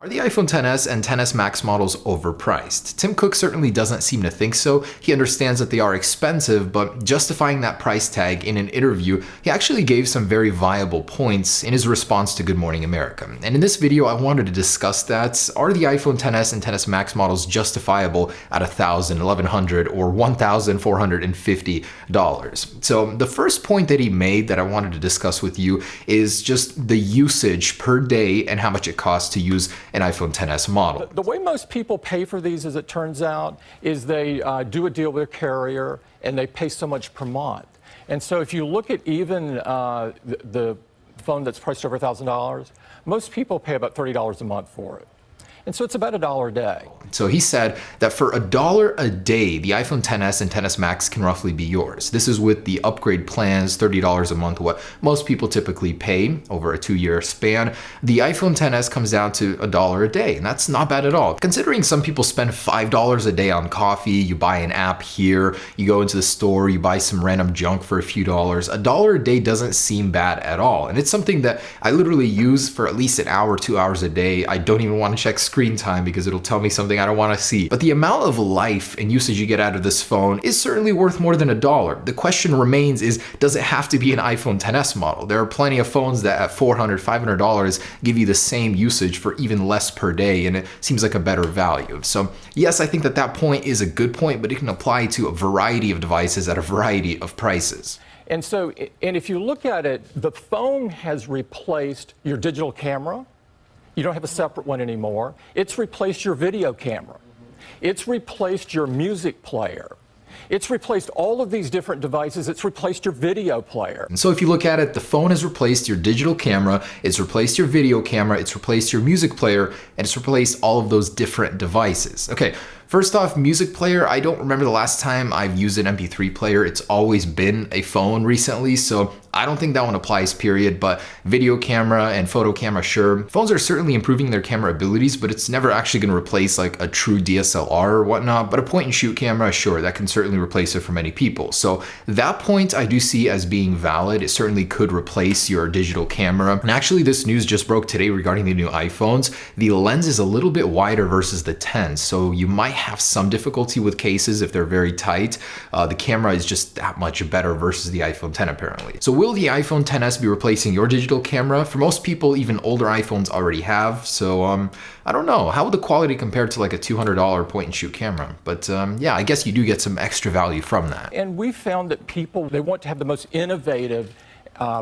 Are the iPhone XS and XS Max models overpriced? Tim Cook certainly doesn't seem to think so. He understands that they are expensive, but justifying that price tag in an interview, he actually gave some very viable points in his response to Good Morning America. And in this video, I wanted to discuss that. Are the iPhone XS and XS Max models justifiable at $1,000, $1,100, or $1,450? So the first point that he made that I wanted to discuss with you is just the usage per day and how much it costs to use an iPhone XS model. The way most people pay for these, as it turns out, is they do a deal with a carrier and they pay so much per month. And so if you look at even the phone that's priced over $1,000, most people pay about $30 a month for it. And so it's about $1 a day. So he said that for $1 a day, the iPhone XS and XS Max can roughly be yours. This is with the upgrade plans, $30 a month, what most people typically pay over a 2-year span. The iPhone XS comes down to $1 a day, and that's not bad at all. Considering some people spend $5 a day on coffee, you buy an app here, you go into the store, you buy some random junk for a few dollars. $1 a day doesn't seem bad at all. And it's something that I literally use for at least an hour, 2 hours a day. I don't even want to check screen time because it'll tell me something I don't want to see. But the amount of life and usage you get out of this phone is certainly worth more than $1. The question remains is, does it have to be an iPhone XS model? There are plenty of phones that at $400, $500 give you the same usage for even less per day, and it seems like a better value. So yes, I think that that point is a good point, but it can apply to a variety of devices at a variety of prices. And so, and if you look at it, the phone has replaced your digital camera. You don't have a separate one anymore. It's replaced your video camera. It's replaced your music player. It's replaced all of these different devices. It's replaced your video player. And so if you look at it, the phone has replaced your digital camera, it's replaced your video camera, it's replaced your music player, and it's replaced all of those different devices. Okay, first off, music player, I don't remember the last time I've used an MP3 player. It's always been a phone recently, so I don't think that one applies, period. But video camera and photo camera, sure. Phones are certainly improving their camera abilities, but it's never actually going to replace like a true DSLR or whatnot. But a point and shoot camera, sure, that can certainly replace it for many people. So that point I do see as being valid. It certainly could replace your digital camera. And actually this news just broke today regarding the new iPhones. The lens is a little bit wider versus the 10, so you might have some difficulty with cases if they're very tight. The camera is just that much better versus the iPhone X apparently. So will the iPhone XS be replacing your digital camera? For most people, even older iPhones already have. So I don't know. How would the quality compare to like a $200 point and shoot camera? But yeah, I guess you do get some extra value from that. And we found that people, they want to have the most innovative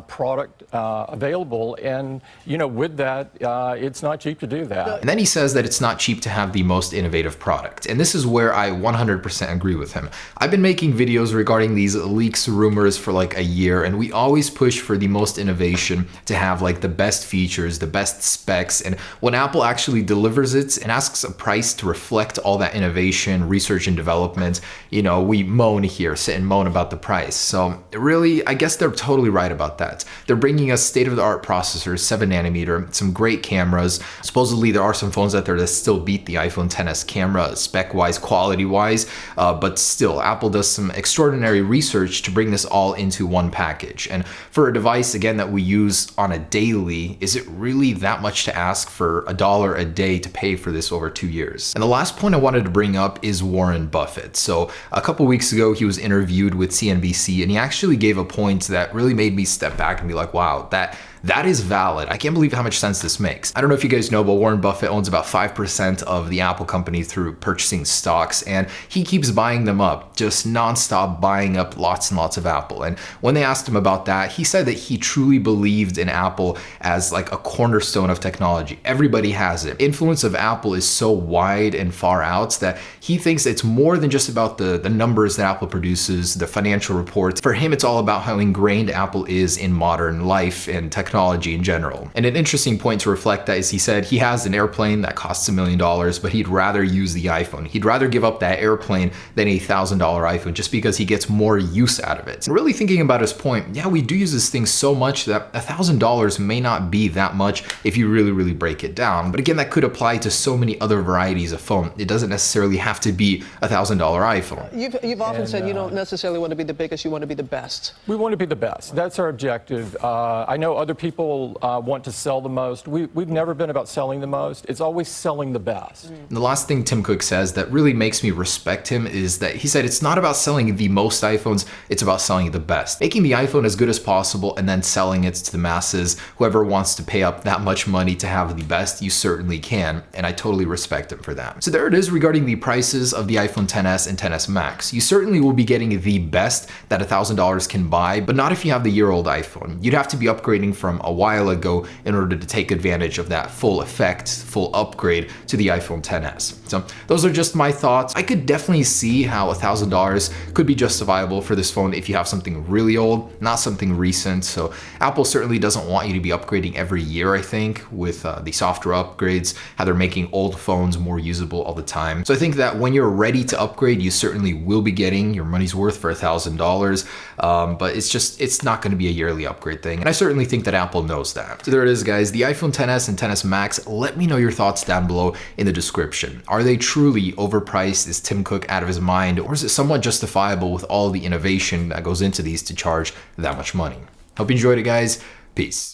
product available, and you know, with that, it's not cheap to do that. And then he says that it's not cheap to have the most innovative product, and this is where I 100% agree with him. I've been making videos regarding these leaks rumors for like a year, and we always push for the most innovation, to have like the best features, the best specs, and when Apple actually delivers it and asks a price to reflect all that innovation, research and development, you know, we moan here, sit and moan about the price. So really, I guess they're totally right about that. They're bringing us state-of-the-art processors, 7nm, some great cameras. Supposedly there are some phones out there that still beat the iPhone XS camera spec-wise, quality-wise, but still, Apple does some extraordinary research to bring this all into one package. And for a device, again, that we use on a daily, is it really that much to ask for $1 a day to pay for this over 2 years? And the last point I wanted to bring up is Warren Buffett. So a couple weeks ago, he was interviewed with CNBC, and he actually gave a point that really made me step back and be like, wow, that is valid. I can't believe how much sense this makes. I don't know if you guys know, but Warren Buffett owns about 5% of the Apple company through purchasing stocks, and he keeps buying them up, just nonstop buying up lots and lots of Apple. And when they asked him about that, he said that he truly believed in Apple as like a cornerstone of technology. Everybody has it. Influence of Apple is so wide and far out that he thinks it's more than just about the numbers that Apple produces, the financial reports. For him, it's all about how ingrained Apple is in modern life and technology in general. And an interesting point to reflect that is he said he has an airplane that costs $1 million, but he'd rather use the iPhone. He'd rather give up that airplane than a $1,000 iPhone just because he gets more use out of it. And really thinking about his point, yeah, we do use this thing so much that $1,000 may not be that much if you really break it down. But again, that could apply to so many other varieties of phone. It doesn't necessarily have to be a $1,000 iPhone. You've often said you don't necessarily want to be the biggest, you want to be the best. We want to be the best. That's our objective. I know other people people want to sell the most. We've never been about selling the most. It's always selling the best. And the last thing Tim Cook says that really makes me respect him is that he said it's not about selling the most iPhones, it's about selling the best. Making the iPhone as good as possible and then selling it to the masses. Whoever wants to pay up that much money to have the best, you certainly can, and I totally respect him for that. So there it is regarding the prices of the iPhone XS and XS Max. You certainly will be getting the best that $1,000 can buy, but not if you have the year-old iPhone. You'd have to be upgrading from a while ago in order to take advantage of that full effect, full upgrade to the iPhone XS. So those are just my thoughts. I could definitely see how $1,000 could be justifiable for this phone if you have something really old, not something recent. So Apple certainly doesn't want you to be upgrading every year, I think, with the software upgrades, how they're making old phones more usable all the time. So I think that when you're ready to upgrade, you certainly will be getting your money's worth for $1,000, but it's not going to be a yearly upgrade thing, and I certainly think that Apple knows that. So there it is, guys, the iPhone XS and XS Max. Let me know your thoughts down below in the description. Are they truly overpriced? Is Tim Cook out of his mind, or is it somewhat justifiable with all the innovation that goes into these to charge that much money? Hope you enjoyed it, guys. Peace.